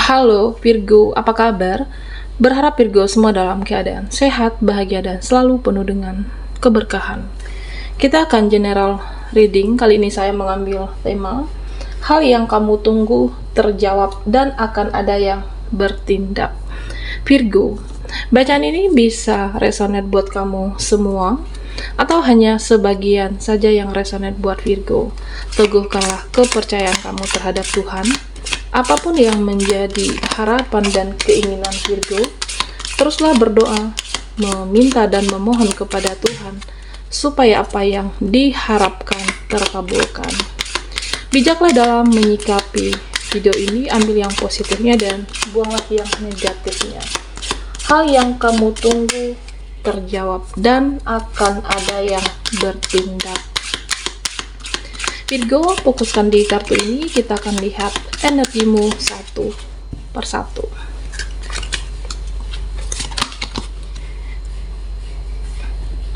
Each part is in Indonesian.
Halo Virgo, apa kabar? Berharap Virgo semua dalam keadaan sehat, bahagia, dan selalu penuh dengan keberkahan. Kita akan general reading. Kali ini saya mengambil tema hal yang kamu tunggu terjawab dan akan ada yang bertindak. Virgo, bacaan ini bisa resonate buat kamu semua atau hanya sebagian saja yang resonate buat Virgo. Teguhkanlah kepercayaan kamu terhadap Tuhan. Apapun yang menjadi harapan dan keinginan Virgo, teruslah berdoa, meminta dan memohon kepada Tuhan supaya apa yang diharapkan terkabulkan. Bijaklah dalam menyikapi video ini, ambil yang positifnya dan buanglah yang negatifnya. Hal yang kamu tunggu terjawab dan akan ada yang bertindak. Virgo, fokuskan di kartu ini, kita akan lihat energimu satu persatu.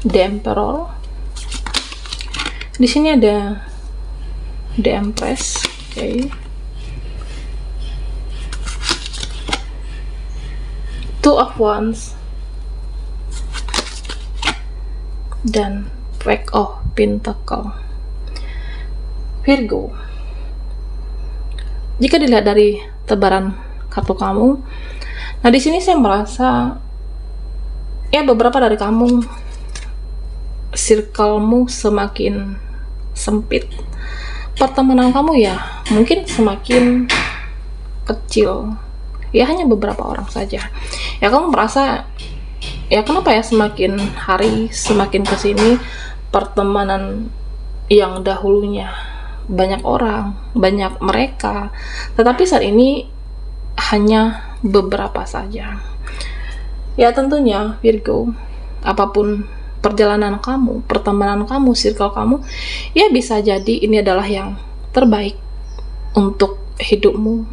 The Emperor. Di sini ada The Empress, oke. Two of Wands dan Page of Pentacles. Virgo, jika dilihat dari tebaran kartu kamu, nah di sini saya merasa ya beberapa dari kamu circle-mu semakin sempit, pertemanan kamu ya mungkin semakin kecil, ya hanya beberapa orang saja. Ya kamu merasa ya kenapa ya semakin hari semakin kesini pertemanan yang dahulunya banyak orang, banyak mereka, tetapi saat ini hanya beberapa saja. Ya tentunya Virgo, apapun perjalanan kamu, pertemanan kamu, circle kamu, ya bisa jadi ini adalah yang terbaik untuk hidupmu.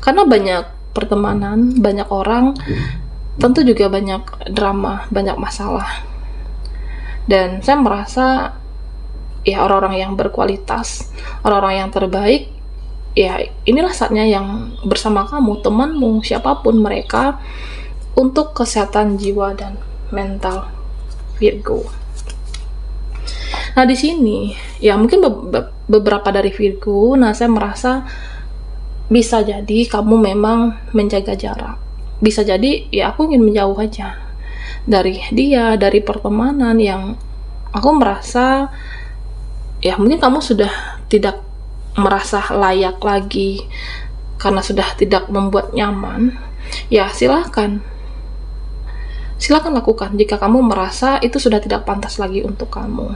Karena banyak pertemanan, banyak orang, tentu juga banyak drama, banyak masalah. Dan saya merasa ya orang-orang yang berkualitas, orang-orang yang terbaik, ya inilah saatnya yang bersama kamu, temanmu, siapapun mereka, untuk kesehatan jiwa dan mental Virgo. Nah di sini ya mungkin beberapa dari Virgo, nah saya merasa bisa jadi kamu memang menjaga jarak, bisa jadi ya aku ingin menjauh aja dari dia, dari pertemanan yang aku merasa ya mungkin kamu sudah tidak merasa layak lagi karena sudah tidak membuat nyaman. Ya silakan lakukan jika kamu merasa itu sudah tidak pantas lagi untuk kamu.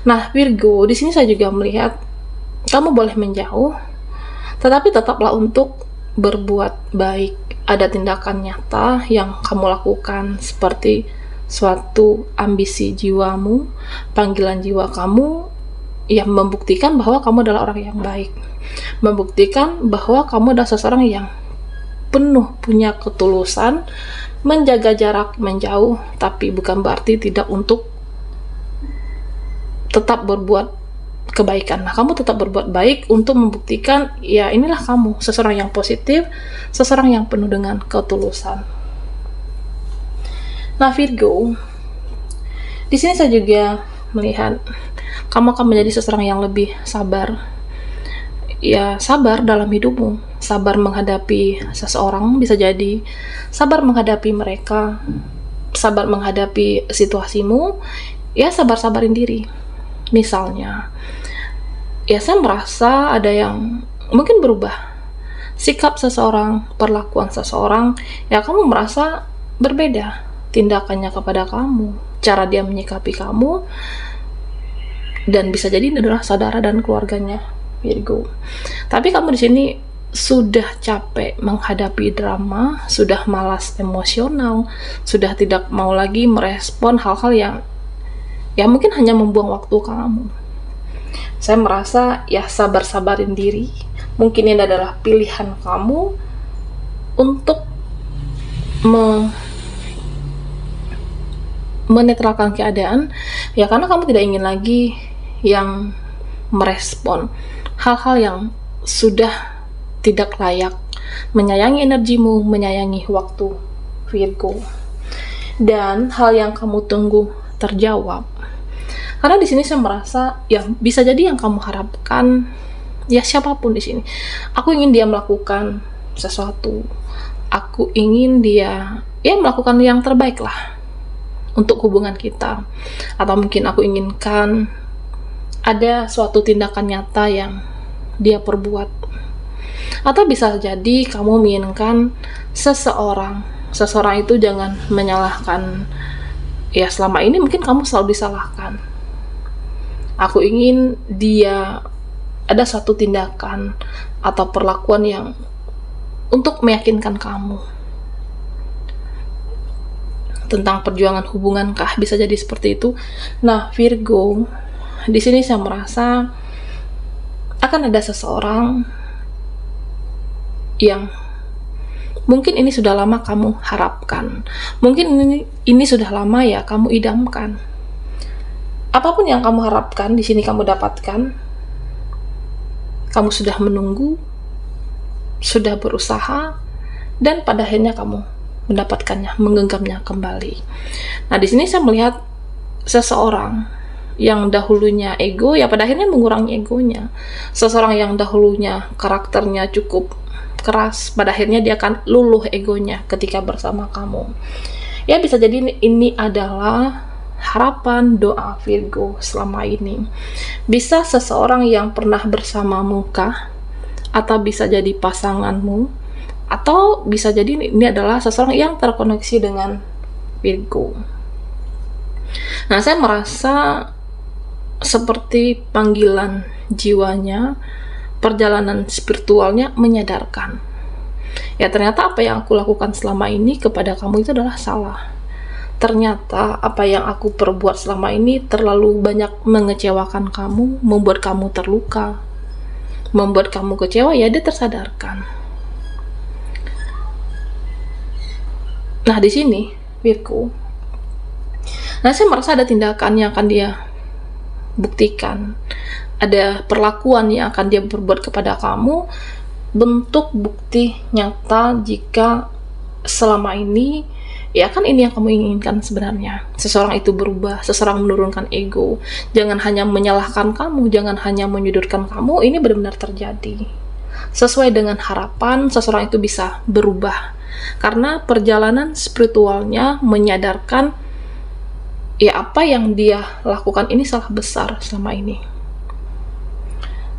Nah Virgo, di sini saya juga melihat kamu boleh menjauh, tetapi tetaplah untuk berbuat baik. Ada tindakan nyata yang kamu lakukan seperti suatu ambisi jiwamu, panggilan jiwa kamu, yang membuktikan bahwa kamu adalah orang yang baik, membuktikan bahwa kamu adalah seseorang yang penuh punya ketulusan, menjaga jarak, menjauh, tapi bukan berarti tidak untuk tetap berbuat kebaikan. Nah, kamu tetap berbuat baik untuk membuktikan ya inilah kamu, seseorang yang positif, seseorang yang penuh dengan ketulusan. Nah Virgo, di sini saya juga melihat kamu akan menjadi seseorang yang lebih sabar. Ya, sabar dalam hidupmu, sabar menghadapi seseorang, bisa jadi sabar menghadapi mereka, sabar menghadapi situasimu, ya sabar-sabarin diri. Misalnya, ya saya merasa ada yang mungkin berubah sikap seseorang, perlakuan seseorang, ya kamu merasa berbeda tindakannya kepada kamu, cara dia menyikapi kamu, dan bisa jadi ini adalah saudara dan keluarganya Virgo. Tapi kamu di sini sudah capek menghadapi drama, sudah malas emosional, sudah tidak mau lagi merespon hal-hal yang ya mungkin hanya membuang waktu kamu. Saya merasa ya sabar-sabarin diri. Mungkin ini adalah pilihan kamu untuk menetralkan keadaan, ya karena kamu tidak ingin lagi yang merespon hal-hal yang sudah tidak layak menyayangi energimu, menyayangi waktu Virgo. Dan hal yang kamu tunggu terjawab. Karena di sini saya merasa ya bisa jadi yang kamu harapkan, ya siapapun di sini. Aku ingin dia melakukan sesuatu. Aku ingin dia ya melakukan yang terbaik lah untuk hubungan kita. Atau mungkin aku inginkan ada suatu tindakan nyata yang dia perbuat. Atau bisa jadi kamu menginginkan seseorang itu jangan menyalahkan. Ya selama ini mungkin kamu selalu disalahkan. Aku ingin dia ada satu tindakan atau perlakuan yang untuk meyakinkan kamu tentang perjuangan hubungan kah, bisa jadi seperti itu. Nah, Virgo, di sini saya merasa akan ada seseorang yang mungkin ini sudah lama kamu harapkan. Mungkin ini sudah lama ya kamu idamkan. Apapun yang kamu harapkan di sini kamu dapatkan. Kamu sudah menunggu, sudah berusaha, dan pada akhirnya kamu mendapatkannya, menggenggamnya kembali. Nah, di sini saya melihat seseorang yang dahulunya ego, ya pada akhirnya mengurangi egonya. Seseorang yang dahulunya karakternya cukup keras, pada akhirnya dia akan luluh egonya ketika bersama kamu. Ya bisa jadi ini adalah harapan doa Virgo selama ini. Bisa seseorang yang pernah bersamamu kah? Atau bisa jadi pasanganmu? Atau bisa jadi ini adalah seseorang yang terkoneksi dengan Virgo. Nah, saya merasa seperti panggilan jiwanya, perjalanan spiritualnya menyadarkan. Ya ternyata apa yang aku lakukan selama ini kepada kamu itu adalah salah. Ternyata apa yang aku perbuat selama ini terlalu banyak mengecewakan kamu, membuat kamu terluka, membuat kamu kecewa, ya dia tersadarkan. Nah di sini Virgo, nah saya merasa ada tindakan yang akan dia buktikan, ada perlakuan yang akan dia berbuat kepada kamu, bentuk bukti nyata jika selama ini ya kan ini yang kamu inginkan sebenarnya. Seseorang itu berubah, seseorang menurunkan ego. Jangan hanya menyalahkan kamu, jangan hanya menyudutkan kamu, ini benar-benar terjadi. Sesuai dengan harapan, seseorang itu bisa berubah. Karena perjalanan spiritualnya menyadarkan ya apa yang dia lakukan ini salah besar selama ini.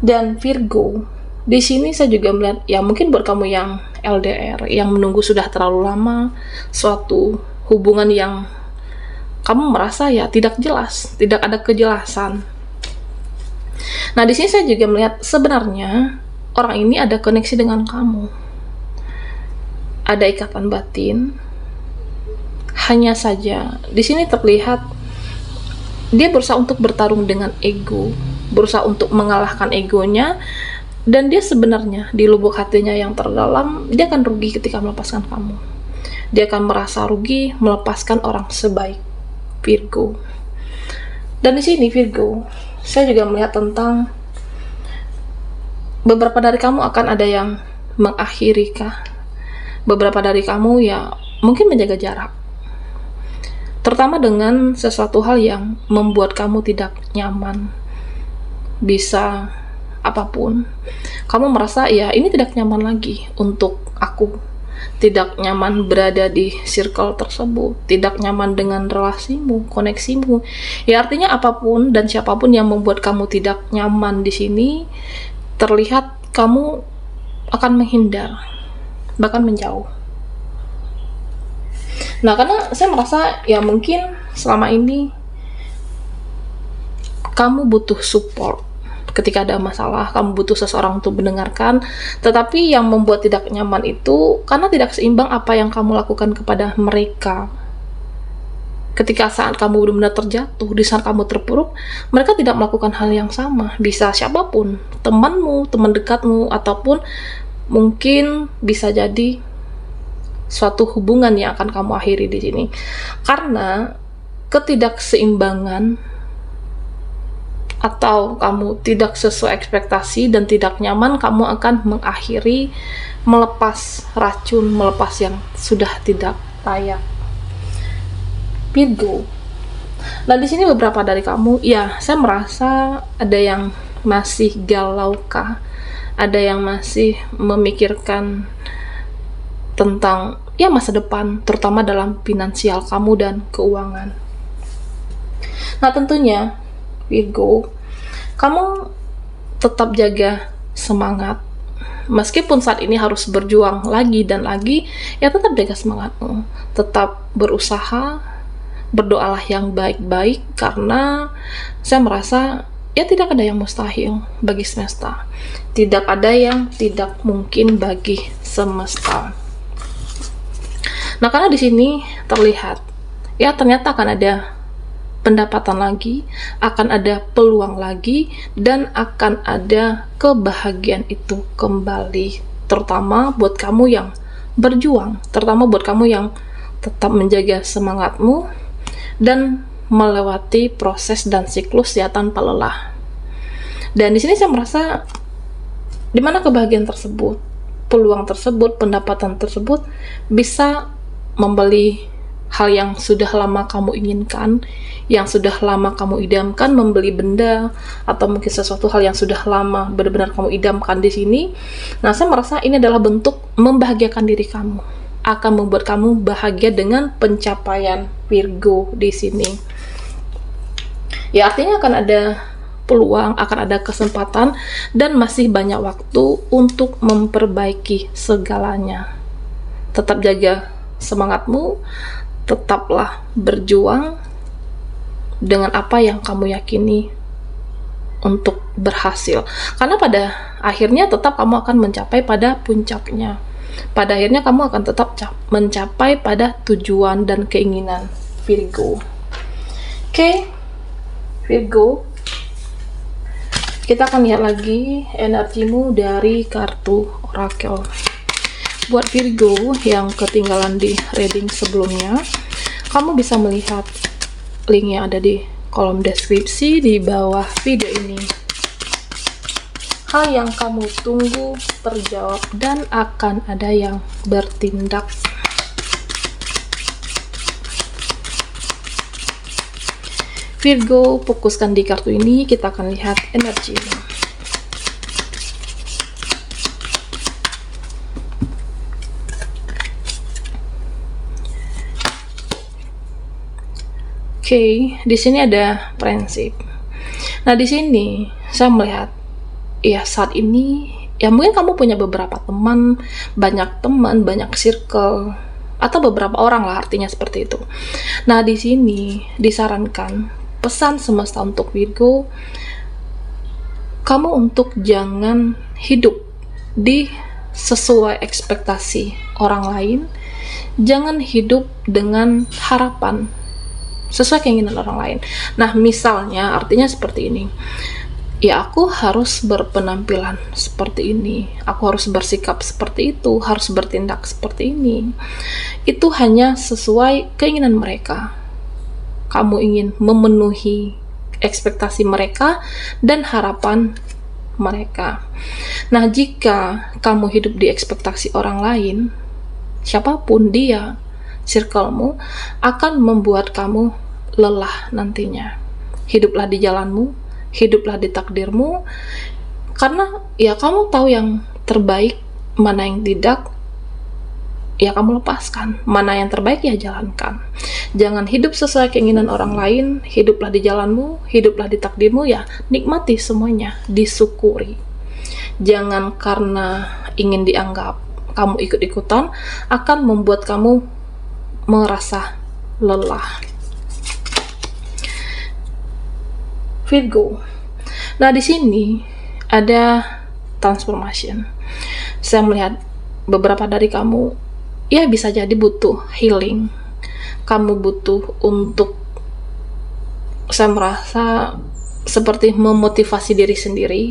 Dan Virgo, di sini saya juga melihat ya mungkin buat kamu yang LDR, yang menunggu sudah terlalu lama suatu hubungan yang kamu merasa ya tidak jelas, tidak ada kejelasan. Nah, di sini saya juga melihat sebenarnya orang ini ada koneksi dengan kamu. Ada ikatan batin. Hanya saja di sini terlihat dia berusaha untuk bertarung dengan ego, berusaha untuk mengalahkan egonya. Dan dia sebenarnya di lubuk hatinya yang terdalam, dia akan rugi ketika melepaskan kamu. Dia akan merasa rugi melepaskan orang sebaik Virgo. Dan di sini Virgo, saya juga melihat tentang beberapa dari kamu akan ada yang mengakhiri kah? Beberapa dari kamu ya mungkin menjaga jarak. Terutama dengan sesuatu hal yang membuat kamu tidak nyaman. Bisa apapun, kamu merasa ya ini tidak nyaman lagi untuk aku, tidak nyaman berada di circle tersebut, tidak nyaman dengan relasimu, koneksimu. Ya artinya apapun dan siapapun yang membuat kamu tidak nyaman di sini, terlihat kamu akan menghindar, bahkan menjauh. Nah karena saya merasa ya mungkin selama ini kamu butuh support. Ketika ada masalah, kamu butuh seseorang untuk mendengarkan, tetapi yang membuat tidak nyaman itu karena tidak seimbang apa yang kamu lakukan kepada mereka. Ketika saat kamu benar-benar terjatuh, di saat kamu terpuruk, mereka tidak melakukan hal yang sama. Bisa siapapun, temanmu, teman dekatmu, ataupun mungkin bisa jadi suatu hubungan yang akan kamu akhiri di sini. Karena ketidakseimbangan atau kamu tidak sesuai ekspektasi dan tidak nyaman, kamu akan mengakhiri melepas racun, melepas yang sudah tidak layak. Virgo. Nah, di sini beberapa dari kamu, ya, saya merasa ada yang masih galau kah? Ada yang masih memikirkan tentang ya masa depan, terutama dalam finansial kamu dan keuangan. Nah, tentunya Virgo, kamu tetap jaga semangat. Meskipun saat ini harus berjuang lagi dan lagi, ya tetap jaga semangatmu. Tetap berusaha, berdoalah yang baik-baik, karena saya merasa ya tidak ada yang mustahil bagi semesta. Tidak ada yang tidak mungkin bagi semesta. Nah, karena di sini terlihat, ya ternyata akan ada pendapatan lagi, akan ada peluang lagi, dan akan ada kebahagiaan itu kembali. Terutama buat kamu yang berjuang, terutama buat kamu yang tetap menjaga semangatmu, dan melewati proses dan siklus ya tanpa lelah. Dan di sini saya merasa, di mana kebahagiaan tersebut, peluang tersebut, pendapatan tersebut bisa membeli hal yang sudah lama kamu inginkan, yang sudah lama kamu idamkan, membeli benda atau mungkin sesuatu hal yang sudah lama benar-benar kamu idamkan di sini. Nah, saya merasa ini adalah bentuk membahagiakan diri kamu, akan membuat kamu bahagia dengan pencapaian Virgo di sini. Ya, artinya akan ada peluang, akan ada kesempatan, dan masih banyak waktu untuk memperbaiki segalanya. Tetap jaga semangatmu, tetaplah berjuang dengan apa yang kamu yakini untuk berhasil. Karena pada akhirnya tetap kamu akan mencapai pada puncaknya. Pada akhirnya kamu akan tetap mencapai pada tujuan dan keinginan Virgo. Oke, Virgo. Kita akan lihat lagi energimu dari kartu Oracle. Buat Virgo yang ketinggalan di reading sebelumnya, kamu bisa melihat link yang ada di kolom deskripsi di bawah video ini. Hal yang kamu tunggu terjawab dan akan ada yang bertindak. Virgo, fokuskan di kartu ini, kita akan lihat energi ini. Oke, di sini ada prinsip. Nah, di sini saya melihat, ya saat ini, ya mungkin kamu punya beberapa teman, banyak circle, atau beberapa orang lah, artinya seperti itu. Nah, di sini disarankan pesan semesta untuk Virgo, kamu untuk jangan hidup di sesuai ekspektasi orang lain, jangan hidup dengan harapan sesuai keinginan orang lain. Nah, misalnya artinya seperti ini, ya aku harus berpenampilan seperti ini, aku harus bersikap seperti itu, harus bertindak seperti ini. Itu hanya sesuai keinginan mereka. Kamu ingin memenuhi ekspektasi mereka dan harapan mereka. Nah, jika kamu hidup di ekspektasi orang lain, siapapun dia, circlemu, akan membuat kamu lelah nantinya. Hiduplah di jalanmu, hiduplah di takdirmu, karena ya kamu tahu yang terbaik, mana yang tidak, ya kamu lepaskan. Mana yang terbaik, ya jalankan. Jangan hidup sesuai keinginan orang lain, hiduplah di jalanmu, hiduplah di takdirmu, ya nikmati semuanya, disyukuri. Jangan karena ingin dianggap kamu ikut-ikutan, akan membuat kamu merasa lelah. Virgo. Nah, di sini ada transformation. Saya melihat beberapa dari kamu, ya bisa jadi butuh healing. Kamu butuh untuk, saya merasa seperti memotivasi diri sendiri.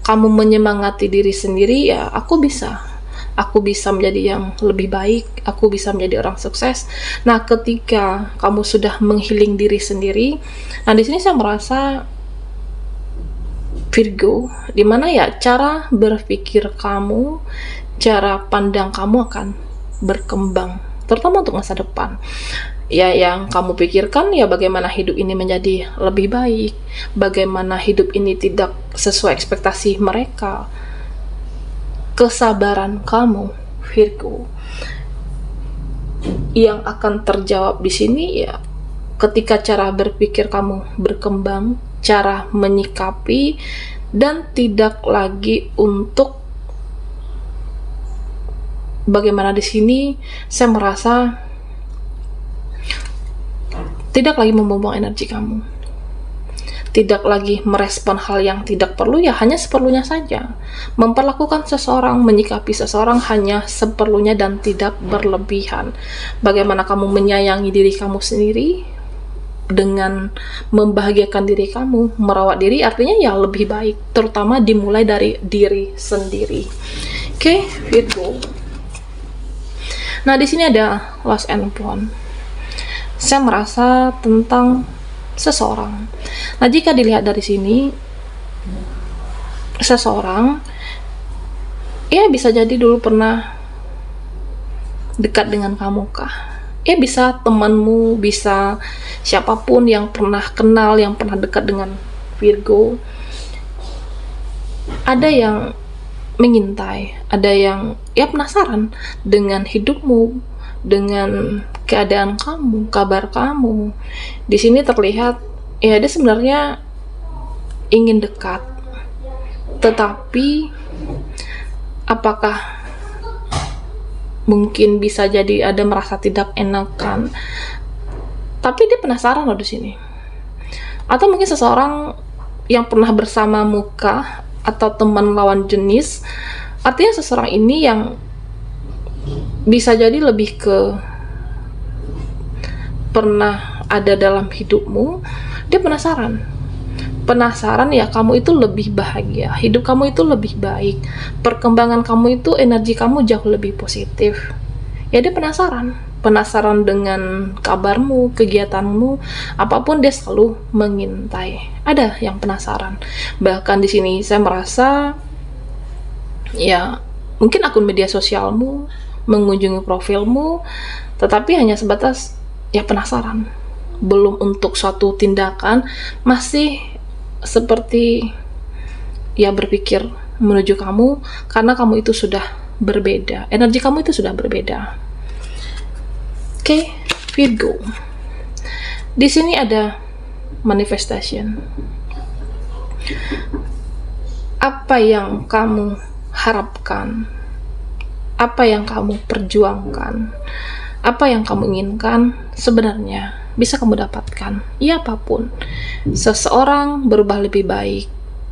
Kamu menyemangati diri sendiri, ya aku bisa menjadi yang lebih baik, aku bisa menjadi orang sukses. Nah, ketika kamu sudah menghealing diri sendiri, nah di sini saya merasa Virgo, dimana ya cara berpikir kamu, cara pandang kamu akan berkembang, terutama untuk masa depan. Ya, yang kamu pikirkan ya bagaimana hidup ini menjadi lebih baik, bagaimana hidup ini tidak sesuai ekspektasi mereka. Kesabaran kamu, Virgo, yang akan terjawab di sini ya ketika cara berpikir kamu berkembang, cara menyikapi, dan tidak lagi untuk bagaimana di sini saya merasa tidak lagi membuang energi kamu, tidak lagi merespon hal yang tidak perlu, ya hanya seperlunya saja, memperlakukan seseorang, menyikapi seseorang hanya seperlunya dan tidak berlebihan. Bagaimana kamu menyayangi diri kamu sendiri dengan membahagiakan diri kamu, merawat diri, artinya ya lebih baik, terutama dimulai dari diri sendiri. Oke, Virgo. Nah, di sini ada Lost and Found. Saya merasa tentang seseorang. Nah, jika dilihat dari sini, seseorang ya bisa jadi dulu pernah dekat dengan kamu kah? Ya bisa temanmu, bisa siapapun yang pernah kenal, yang pernah dekat dengan Virgo. Ada yang mengintai, ada yang ya penasaran dengan hidupmu, dengan keadaan kamu, kabar kamu. Di sini terlihat ya dia sebenarnya ingin dekat, tetapi apakah mungkin bisa jadi ada merasa tidak enakan, tapi dia penasaran loh di sini. Atau mungkin seseorang yang pernah bersama muka atau teman lawan jenis, artinya seseorang ini yang bisa jadi lebih ke pernah ada dalam hidupmu, dia penasaran ya kamu itu lebih bahagia, hidup kamu itu lebih baik, perkembangan kamu itu energi kamu jauh lebih positif. Ya dia penasaran dengan kabarmu, kegiatanmu, apapun dia selalu mengintai. Ada yang penasaran. Bahkan di sini saya merasa ya mungkin akun media sosialmu, mengunjungi profilmu, tetapi hanya sebatas ya penasaran, belum untuk suatu tindakan, masih seperti ya berpikir menuju kamu, karena kamu itu sudah berbeda, energi kamu itu sudah berbeda. Oke, Virgo. Di sini ada manifestation. Apa yang kamu harapkan, apa yang kamu perjuangkan, apa yang kamu inginkan sebenarnya bisa kamu dapatkan. Ya apapun, seseorang berubah lebih baik,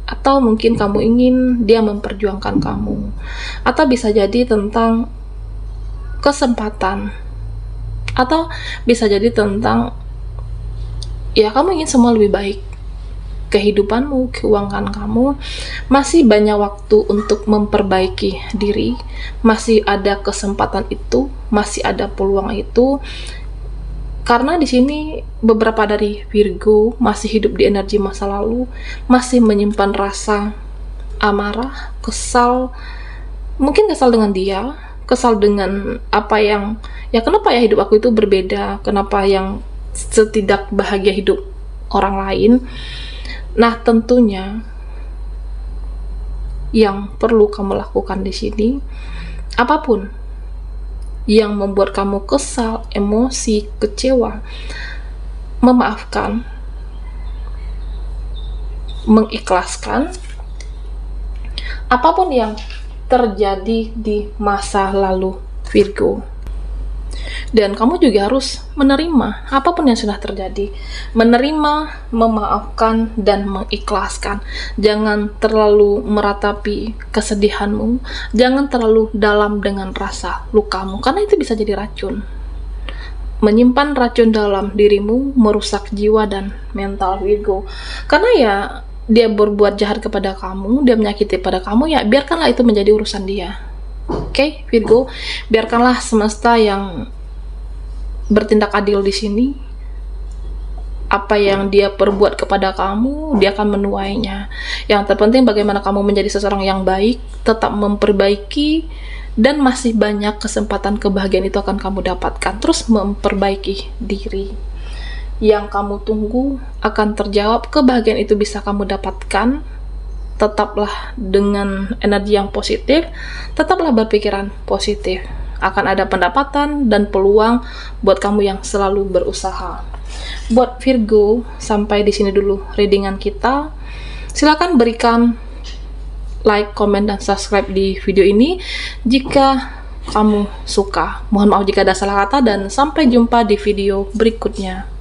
atau mungkin kamu ingin dia memperjuangkan kamu, atau bisa jadi tentang kesempatan, atau bisa jadi tentang ya kamu ingin semua lebih baik, kehidupanmu, keuangan kamu, masih banyak waktu untuk memperbaiki diri, masih ada kesempatan itu, masih ada peluang itu. Karena di sini beberapa dari Virgo masih hidup di energi masa lalu, masih menyimpan rasa amarah, kesal, mungkin kesal dengan dia, kesal dengan apa yang, ya kenapa ya hidup aku itu berbeda, kenapa yang setidak bahagia hidup orang lain. Nah, tentunya yang perlu kamu lakukan di sini, apapun yang membuat kamu kesal, emosi, kecewa, memaafkan, mengikhlaskan apapun yang terjadi di masa lalu, Virgo. Dan kamu juga harus menerima apapun yang sudah terjadi, menerima, memaafkan, dan mengikhlaskan. Jangan terlalu meratapi kesedihanmu, jangan terlalu dalam dengan rasa lukamu, karena itu bisa jadi racun. Menyimpan racun dalam dirimu merusak jiwa dan mental, Virgo. Karena ya dia berbuat jahat kepada kamu, dia menyakiti pada kamu, ya biarkanlah itu menjadi urusan dia. Oke, Virgo, biarkanlah semesta yang bertindak adil di sini. apa yang dia perbuat kepada kamu, dia akan menuainya. Yang terpenting bagaimana kamu menjadi seseorang yang baik, tetap memperbaiki, dan masih banyak kesempatan kebahagiaan itu akan kamu dapatkan. Terus memperbaiki diri. Yang kamu tunggu akan terjawab, kebahagiaan itu bisa kamu dapatkan. Tetaplah dengan energi yang positif, tetaplah berpikiran positif. Akan ada pendapatan dan peluang buat kamu yang selalu berusaha. Buat Virgo, sampai di sini dulu readingan kita. Silakan berikan like, komen, dan subscribe di video ini jika kamu suka. Mohon maaf jika ada salah kata, dan sampai jumpa di video berikutnya.